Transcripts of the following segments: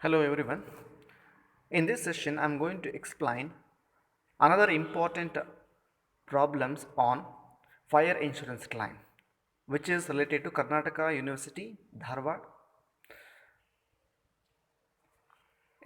Hello everyone. In this session, I am going to explain another important problems on fire insurance claim, which is related to Karnataka University, Dharwad.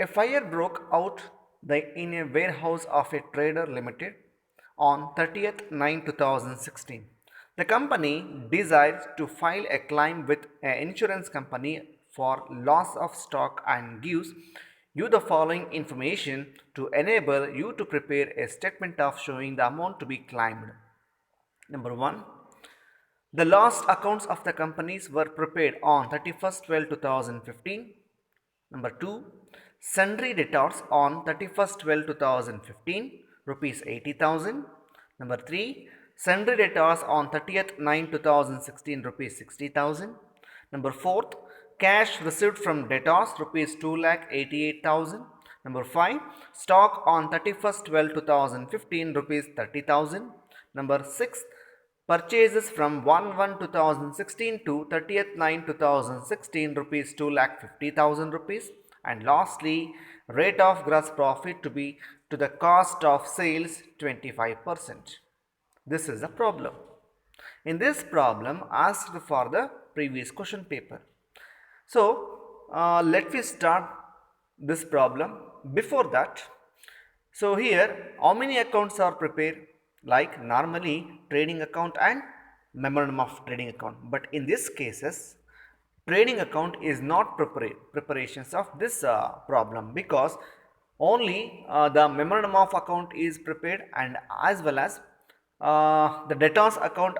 A fire broke out in a warehouse of a trader limited on 30th 9 2016. The company desired to file a claim with an insurance company for loss of stock and gives you the following information to enable you to prepare a statement of showing the amount to be claimed. Number 1, the lost accounts of the companies were prepared on 31st 12 2015. Number 2, sundry debtors on 31st 12 2015, rupees 80,000. Number 3, sundry debtors on 30th 9 2016, rupees 60,000. Number 4, cash received from debtors, rupees 2,88,000. Number 5, stock on 31st 12 2015, rupees 30,000. Number 6, purchases from 1/1/2016 to 30th 9 2016, rupees 2,50,000 rupees. And lastly, rate of gross profit to be to the cost of sales 25%. This is the problem. In this problem asked for the previous question paper. So let me start this problem. Before that, so here, how many accounts are prepared? Like normally trading account and memorandum of trading account. But in this cases, trading account is not preparations of this problem, because only the memorandum of account is prepared, and as well as the debtors account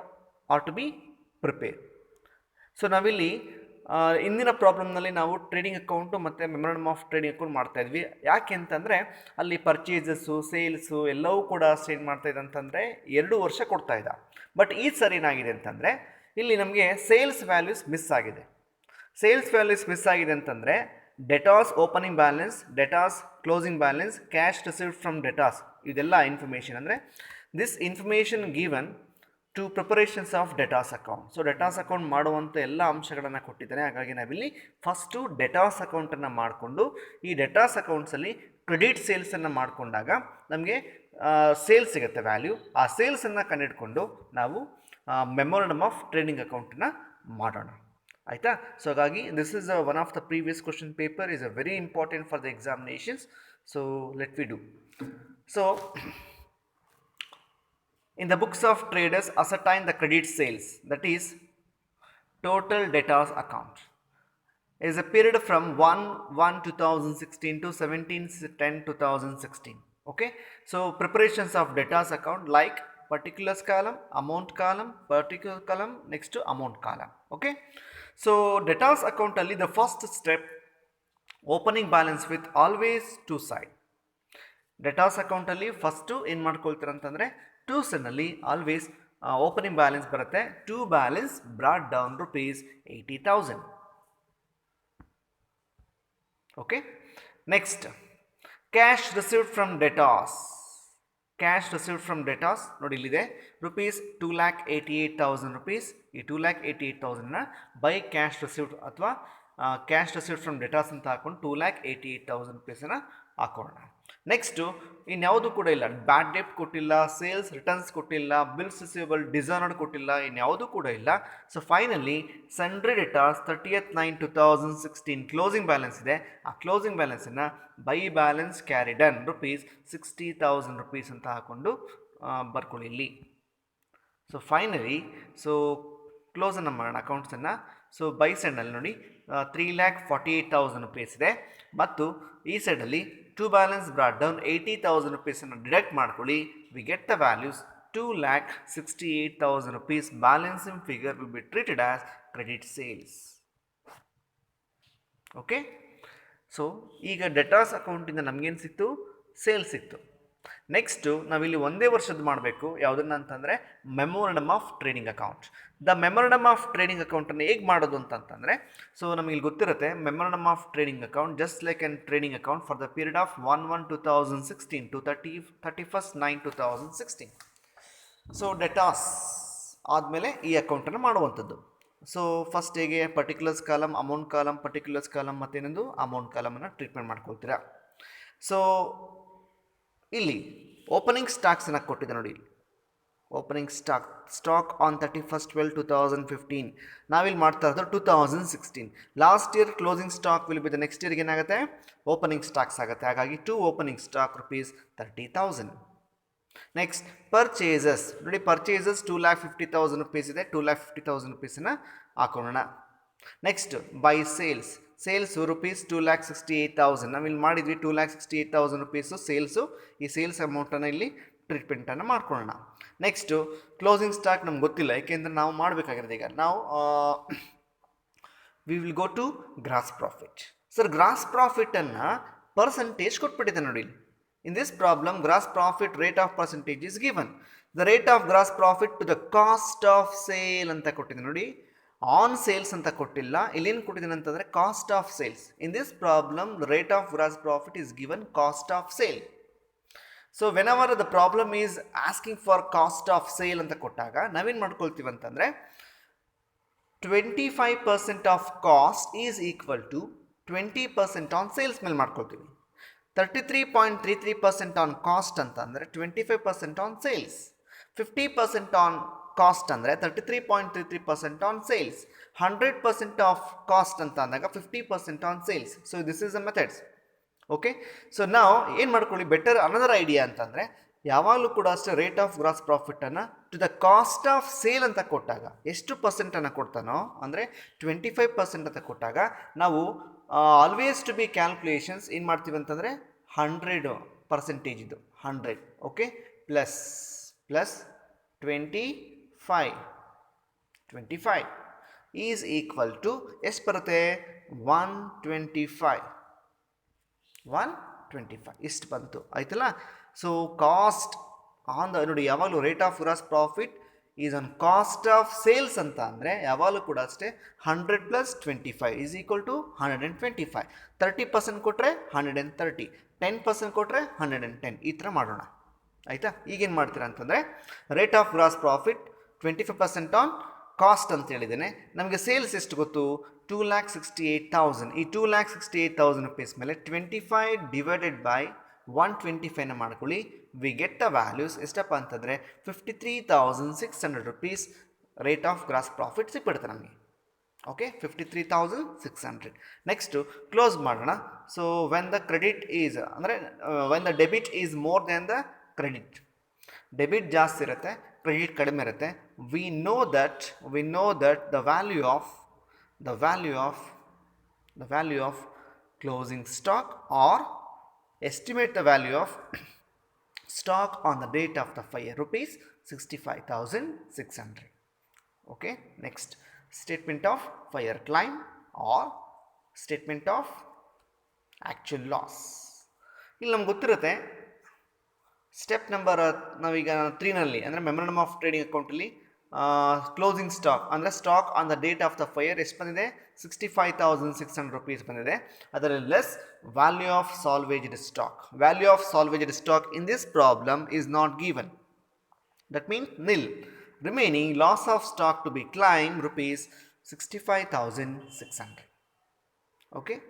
are to be prepared. So ನಾವಿಲ್ಲಿ ಇಂದಿನ ಪ್ರಾಬ್ಲಮ್ನಲ್ಲಿ ನಾವು trading account ಮತ್ತು memorandum of trading account ಮಾಡ್ತಾ ಇದ್ವಿ. ಯಾಕೆ ಅಂತಂದರೆ ಅಲ್ಲಿ purchases sales ಎಲ್ಲವೂ ಕೂಡ ಸ್ಟೇಟ್ ಮಾಡ್ತಾ ಇದೆ ಅಂತಂದರೆ 2 ವರ್ಷ ಕೊಡ್ತಾ ಇದ್ದ. ಬಟ್ ಈ ಸರಿ ಏನಾಗಿದೆ ಅಂತಂದರೆ ಇಲ್ಲಿ ನಮಗೆ ಸೇಲ್ಸ್ ವ್ಯಾಲ್ಯೂಸ್ ಮಿಸ್ ಆಗಿದೆ. ಸೇಲ್ಸ್ ವ್ಯಾಲ್ಯೂಸ್ ಮಿಸ್ ಆಗಿದೆ ಅಂತಂದರೆ debtors opening balance, debtors closing balance, cash received from debtors, ಇದೆಲ್ಲ ಇನ್ಫಾರ್ಮೇಷನ್ ಅಂದರೆ this information given to preparations of debtors account. So debtors account ಮಾಡುವಂಥ ಎಲ್ಲ ಅಂಶಗಳನ್ನು ಕೊಟ್ಟಿದ್ದಾನೆ. ಹಾಗಾಗಿ ನಾವಿಲ್ಲಿ ಫಸ್ಟು ಡೆಟಾಸ್ ಅಕೌಂಟನ್ನು ಮಾಡಿಕೊಂಡು ಈ ಡೆಟಾಸ್ ಅಕೌಂಟ್ಸಲ್ಲಿ ಕ್ರೆಡಿಟ್ ಸೇಲ್ಸನ್ನು ಮಾಡಿಕೊಂಡಾಗ ನಮಗೆ ಸೇಲ್ಸ್ ಸಿಗುತ್ತೆ ವ್ಯಾಲ್ಯೂ. ಆ ಸೇಲ್ಸನ್ನು ಕಂಡಿಡ್ಕೊಂಡು ನಾವು ಮೆಮೊರಂಡಮ್ ಆಫ್ ಟ್ರೇಡಿಂಗ್ ಅಕೌಂಟನ್ನು ಮಾಡೋಣ. ಆಯಿತಾ? ಸೊ ಹಾಗಾಗಿ this is one of the previous question paper, is a very important for the examinations. So let we do. So in the books of traders, ascertain the credit sales, that is total debtors account, is a period from 1/1/2016 to 17/10/2016. Okay, so preparations of debtors account, like particulars column, amount column, particular column, next to amount column. Okay, so debtors account alli the first step, opening balance with always two side. Debtors ಅಕೌಂಟಲ್ಲಿ first ಏನು ಮಾಡ್ಕೊಳ್ತಾರೆ ಅಂತಂದರೆ to ಸೈಡ್ನಲ್ಲಿ always opening balance ಬರುತ್ತೆ. To balance brought down rupees 80,000. Okay, next cash received from debtors. Cash received from debtors ನೋಡಿ ಇಲ್ಲಿದೆ, rupees 2,88,000 rupees. ಈ 2,88,000ನ ಬೈ ಕ್ಯಾಶ್ ರಿಸೀವ್ಡ್ ಅಥವಾ ಕ್ಯಾಶ್ ರಿಸೀವ್ಡ್ ಫ್ರಮ್ ಡೆಟಾಸ್ ಅಂತ ಹಾಕೊಂಡು 2,88,000 rupeesನ ಹಾಕೋಣ. ನೆಕ್ಸ್ಟು ಇನ್ಯಾವುದು ಕೂಡ ಇಲ್ಲ, ಬ್ಯಾಡ್ ಡೆಪ್ಟ್ ಕೊಟ್ಟಿಲ್ಲ, ಸೇಲ್ಸ್ ರಿಟರ್ನ್ಸ್ ಕೊಟ್ಟಿಲ್ಲ, ಬಿಲ್ಸ್ ರಿಸೀವಬಲ್ ಡಿಸರ್ನರ್ಡ್ ಕೊಟ್ಟಿಲ್ಲ, ಇನ್ಯಾವುದು ಕೂಡ ಇಲ್ಲ. So finally sundry debtors 30th 9 2016 closing balance ಇದೆ. ಆ ಕ್ಲೋಸಿಂಗ್ ಬ್ಯಾಲೆನ್ಸನ್ನು by balance carried down rupees 60,000 rupees ಅಂತ ಹಾಕ್ಕೊಂಡು ಬರ್ಕೊಳ್ಳಿ ಇಲ್ಲಿ. ಸೊ ಫೈನಲಿ ಸೊ ಕ್ಲೋಸನ್ನು ಮಾಡೋಣ ಅಕೌಂಟ್ಸನ್ನು. ಸೊ ಬೈ ಸೈಡ್ನಲ್ಲಿ ನೋಡಿ 3,48,000 rupees ಇದೆ, ಮತ್ತು ಈ ಸೈಡಲ್ಲಿ ಟು ಬ್ಯಾಲೆನ್ಸ್ ಬ್ರಾಟ್ ಡೌನ್ 80,000 rupeesನ್ನು ಡಿಡಕ್ಟ್ ಮಾಡ್ಕೊಳ್ಳಿ. We get the values 2,68,000 rupees. Balancing figure will be treated as credit sales. Okay, so ಈಗ ಡೆಟಾಸ್ ಅಕೌಂಟಿಂದ ನಮಗೇನು ಸಿಕ್ತು? ಸೇಲ್ಸ್ ಸಿಕ್ತು. ನೆಕ್ಸ್ಟು ನಾವಿಲ್ಲಿ ಒಂದೇ ವರ್ಷದ್ದು ಮಾಡಬೇಕು. ಯಾವುದನ್ನು ಅಂತಂದರೆ memorandum of trading account. The memorandum of trading ಅಕೌಂಟನ್ನು ಹೇಗೆ ಮಾಡೋದು ಅಂತಂದರೆ, ಸೊ ನಮಗೆ ಇಲ್ಲಿ ಗೊತ್ತಿರುತ್ತೆ memorandum of trading account just like an trading account for the period of 1/1/2016 to 31st 9 2016. So debtors ಆದಮೇಲೆ ಈ ಅಕೌಂಟನ್ನು ಮಾಡುವಂಥದ್ದು. ಸೊ ಫಸ್ಟ್ ಹೇಗೆ particulars column, amount column, particulars column ಮತ್ತೇನೊಂದು ಅಮೌಂಟ್ ಕಾಲಮನ್ನು ಟ್ರೀಟ್ಮೆಂಟ್ ಮಾಡ್ಕೊಳ್ತೀರಾ. ಸೊ ಇಲ್ಲಿ ಓಪನಿಂಗ್ ಸ್ಟಾಕ್ಸನ್ನು ಕೊಟ್ಟಿದೆ ನೋಡಿ. Opening stock on 31/12/2015. ನಾವಿಲ್ಲಿ ಮಾಡ್ತಾ ಇರೋದು 2016. Last year closing stock will be the next ಇಯರ್ಗೆ ಏನಾಗುತ್ತೆ, ಓಪನಿಂಗ್ ಸ್ಟಾಕ್ಸ್ ಆಗುತ್ತೆ. ಹಾಗಾಗಿ to opening stock ₹30,000. Next purchases ನೋಡಿ, ಪರ್ಚೇಸಸ್ 2,50,000 rupees ಇದೆ. 2,50,000 rupeesನ ಹಾಕೋಣ. Next by sales ₹2,68,000. ನಾವಿಲ್ಲಿ ಮಾಡಿದ್ವಿ 2,68,000 rupees ಸೇಲ್ಸು. ಈ ಸೇಲ್ಸ್ ಅಮೌಂಟನ್ನು ಇಲ್ಲಿ ಟ್ರೀಟ್ಮೆಂಟನ್ನು ಮಾಡ್ಕೊಳ್ಳೋಣ. ನೆಕ್ಸ್ಟು ಕ್ಲೋಸಿಂಗ್ ಸ್ಟಾಕ್ ನಮ್ಗೆ ಗೊತ್ತಿಲ್ಲ, ಏಕೆಂದರೆ ನಾವು ಮಾಡಬೇಕಾಗಿರೋದು ಈಗ ನಾವು we will go to gross profit. Sir gross ಪ್ರಾಫಿಟನ್ನು ಪರ್ಸೆಂಟೇಜ್ ಕೊಟ್ಬಿಟ್ಟಿದೆ ನೋಡಿ. In this problem gross profit rate of percentage is given. The rate of gross profit to the cost of sale ಅಂತ ಕೊಟ್ಟಿದೆ ನೋಡಿ. ಆನ್ ಸೇಲ್ಸ್ ಅಂತ ಕೊಟ್ಟಿಲ್ಲ. ಇಲ್ಲೇನು ಕೊಟ್ಟಿದ್ದೀನಿ ಅಂತಂದರೆ cost of sales. In this problem the rate of gross profit is given cost of sale. So whenever the problem is asking for cost of sale ಅಂತ ಕೊಟ್ಟಾಗ ನಾವೇನು ಮಾಡ್ಕೊಳ್ತೀವಿ ಅಂತಂದರೆ 25% of cost is equal to 20% on sales ಮೇಲೆ ಮಾಡ್ಕೊಳ್ತೀವಿ. 33.33% on cost ಅಂತ ಅಂದರೆ 25% on sales. 50% on cost ಅಂದರೆ 33.33% ಆನ್ ಸೇಲ್ಸ್. 100% ಆಫ್ ಕಾಸ್ಟ್ ಅಂತ ಅಂದಾಗ 50% on sales. So this is the methods. Okay, so ನಾವು ಏನು ಮಾಡ್ಕೊಳ್ಳಿ, ಬೆಟರ್ ಅನದರ್ ಐಡಿಯಾ ಅಂತಂದರೆ ಯಾವಾಗಲೂ ಕೂಡ ಅಷ್ಟೇ ರೇಟ್ ಆಫ್ ಗ್ರಾಸ್ ಪ್ರಾಫಿಟನ್ನು to the cost of sale ಅಂತ ಕೊಟ್ಟಾಗ ಎಷ್ಟು ಪರ್ಸೆಂಟನ್ನು ಕೊಡ್ತಾನೋ ಅಂದರೆ 25% ಅಂತ ಕೊಟ್ಟಾಗ ನಾವು ಆಲ್ವೇಸ್ ಟು ಬಿ ಕ್ಯಾಲ್ಕುಲೇಷನ್ಸ್ ಏನು ಮಾಡ್ತೀವಿ ಅಂತಂದರೆ 100% ಇದು 100. Okay, plus 25 is equal to ಎಷ್ಟು ಬರುತ್ತೆ, 125 ಇಷ್ಟು ಬಂತು ಆಯ್ತಲ್ಲ. ಸೊ ಕಾಸ್ಟ್ ಆನ್ ದ ನೋಡಿ, ಯಾವಾಗಲೂ rate of gross profit is on cost of sales ಅಂತ ಅಂದರೆ ಯಾವಾಗಲೂ ಕೂಡ ಅಷ್ಟೇ 100 + 25 ಈಸ್ ಈಕ್ವಲ್ ಟು 125. 30% ಕೊಟ್ಟರೆ 130, 10% ಕೊಟ್ಟರೆ 110. ಈ ಥರ ಮಾಡೋಣ ಆಯಿತಾ. ಈಗೇನು ಮಾಡ್ತೀರಾ ಅಂತಂದರೆ rate of gross profit 25% on cost ಅಂತ ಹೇಳಿದ್ದೇನೆ. ನಮಗೆ ಸೇಲ್ಸ್ ಎಷ್ಟು ಗೊತ್ತು, 2,68,000. ಈ 2,68,000 rupees ಮೇಲೆ 25 ಡಿವೈಡೆಡ್ ಬೈ 125ನ ಮಾಡ್ಕೊಳ್ಳಿ. ವಿ ಗೆಟ್ ದ ವ್ಯಾಲ್ಯೂಸ್ ಎಷ್ಟಪ್ಪ ಅಂತಂದರೆ 53,600 rupees rate of gross profit ಸಿಕ್ಬಿಡುತ್ತೆ ನಮಗೆ. ಓಕೆ, 53,600. ನೆಕ್ಸ್ಟು ಕ್ಲೋಸ್ ಮಾಡೋಣ. So when the credit is ಅಂದರೆ when the debit is more than the credit. Debit ಜಾಸ್ತಿ ಇರುತ್ತೆ, ಕ್ರೆಡಿಟ್ ಕಡಿಮೆ ಇರುತ್ತೆ. We know that the value of closing stock or estimate the value of stock on the date of the fire ₹65,600. okay, next statement of fire claim or statement of actual loss. ಇಲ್ಲಿ ನಮ್ಗೆ ಗೊತ್ತಿರುತ್ತೆ step number ನಾವೀಗ 3ನಲ್ಲಿ ಅಂದರೆ memorandum of trading ಅಕೌಂಟಲ್ಲಿ closing stock ಅಂದರೆ stock on the date of the fire ಎಷ್ಟು ಬಂದಿದೆ, 65,600 rupees ಬಂದಿದೆ. ಅದರಲ್ಲಿ less value of salvaged stock. Value of salvaged stock in this problem is not given. That means nil. Remaining loss of stock to be claim ₹65,600. okay,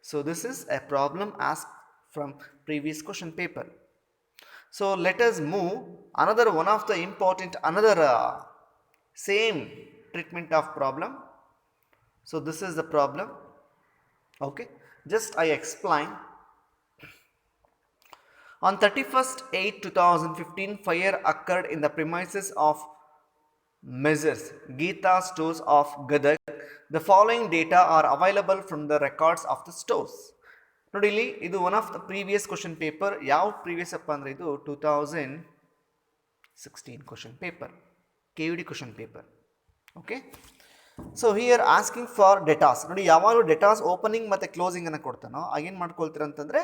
so this is a problem asked from previous question paper. So let us move another one of the important same treatment of problem. So this is the problem. Okay, just I explain. On 31/8/2015 fire occurred in the premises of Messrs. Geeta Stores of Gadag. The following data are available from the records of the stores. ನೋಡಿ ಇಲ್ಲಿ ಇದು one of the previous question paper. ಯಾವ previous ಅಪ್ಪ ಅಂದರೆ ಇದು 2016 question paper, KUD question paper. Okay, so here asking for debtors. ನೋಡಿ ಯಾವಾಗಲೂ ಡೆಟಾಸ್ opening ಮತ್ತು ಕ್ಲೋಸಿಂಗನ್ನು ಕೊಡ್ತಾನೋ ಆಗೇನು ಮಾಡ್ಕೊಳ್ತೀರ ಅಂತಂದರೆ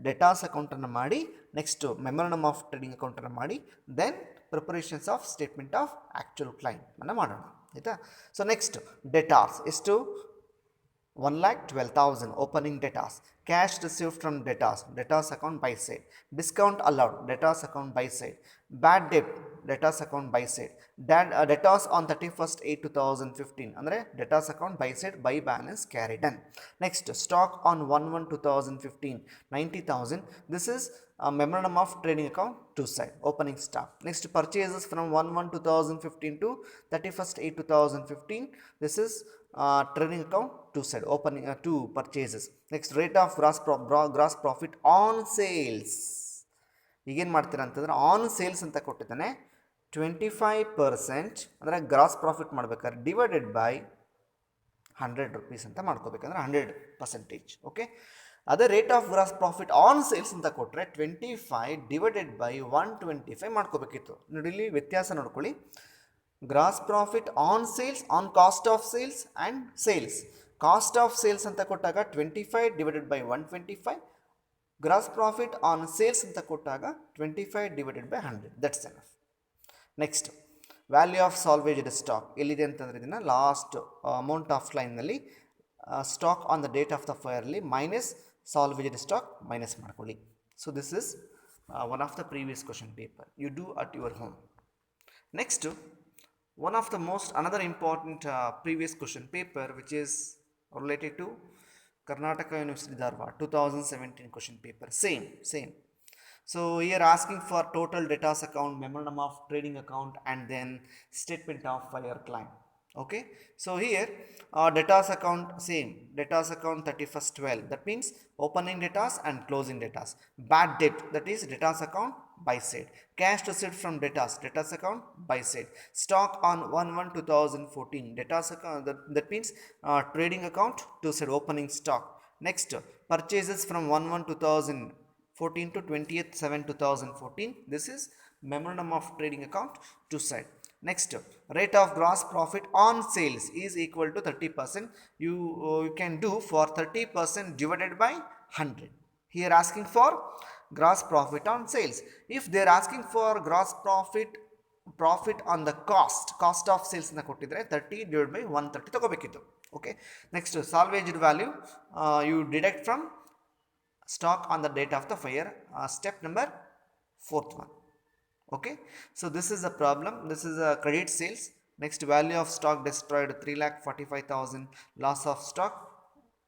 ಡೆಟಾಸ್ ಅಕೌಂಟನ್ನು ಮಾಡಿ, ನೆಕ್ಸ್ಟು ಮೆಮೊರಂಡಮ್ ಆಫ್ ಟ್ರೇಡಿಂಗ್ ಅಕೌಂಟನ್ನು ಮಾಡಿ, then preparations of statement of actual claim ಅನ್ನು ಮಾಡೋಣ ಆಯಿತಾ. ಸೊ ನೆಕ್ಸ್ಟ್ ಡೆಟಾಸ್ ಎಷ್ಟು, 1,12,000 opening debtors. Cash received from debtors account buy side. Discount allowed, debtors account buy side. Bad debt, debtors account buy side. Debtors on 31st 8 2015 ಅಂದರೆ debtors account buy side by balance carried done. Next, stock on 1/1/2015 90,000. This is a memorandum of trading account to side opening stock. Next, purchases from 1/1/2015 to 31st 8 2015. This is trading account to side opening two purchases. Next, rate of gross profit on sales. ಈಗೇನು ಮಾಡ್ತೀರಾ ಅಂತಂದರೆ on sales ಅಂತ ಕೊಟ್ಟಿದ್ದಾನೆ 25% ಅಂದರೆ gross profit ಮಾಡ್ಬೇಕಾದ್ರೆ divided by 100 rupees ಅಂತ ಮಾಡ್ಕೋಬೇಕಂದ್ರೆ 100%. Okay, ಅದೇ rate of gross profit on sales ಅಂತ ಕೊಟ್ಟರೆ 25 ಡಿವೈಡೆಡ್ ಬೈ 125 ಮಾಡ್ಕೋಬೇಕಿತ್ತು. ನೋಡಿ ಇಲ್ಲಿ ವ್ಯತ್ಯಾಸ ನೋಡ್ಕೊಳ್ಳಿ. Gross profit on sales, on cost of sales and sales. Cost of sales ಅಂತ ಕೊಟ್ಟಾಗ 25 divided by 125, gross profit on sales ಅಂತ ಕೊಟ್ಟಾಗ 25 divided by 100. That's enough. Next, value of salvaged stock ಎಲ್ಲಿದೆ ಅಂತಂದರೆ ಇದನ್ನು ಲಾಸ್ಟ್ ಅಮೌಂಟ್ ಆಫ್ ಲೈನ್ನಲ್ಲಿ stock on the date of the ಫೈರಲ್ಲಿ minus salvaged stock minus ಮಾಡ್ಕೊಳ್ಳಿ. So this is one of the previous question paper. You do at your home. Next, one of the most another important previous question paper which is related to Karnataka University Dharwad 2017 question paper. Same. So here asking for total debtors account, memorandum of trading account, and then statement of fire claim. Okay, so here debtors account same, debtors account 31st 12, that means opening debtors and closing debtors. Bad debt, that is debtors account buy side. Cash received from debtors account buy side. Stock on 1/1/2014, debtors account, that means trading account to side opening stock. Next, purchases from 1/1/2014 to 20th 7 2014, this is memorandum of trading account to side. Next, rate of gross profit on sales is equal to 30%. You can do for 30% divided by 100. Here asking for gross profit on sales. If they are asking for gross profit on the cost of sales na kottidre 30 divided by 130 ತಗೋಬೇಕಿತ್ತು. Okay, next, salvaged value you deduct from stock on the date of the fire, step number 4th one. Okay, so this is a problem. This is a credit sales. Next, value of stock destroyed 3,45,000, loss of stock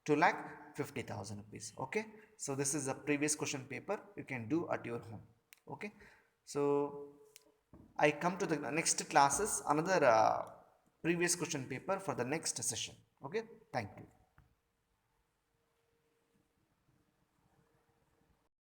2,50,000 rupees. Okay, so this is a previous question paper you can do at your home. Okay, so I come to the next classes, another previous question paper for the next session. Okay, thank you.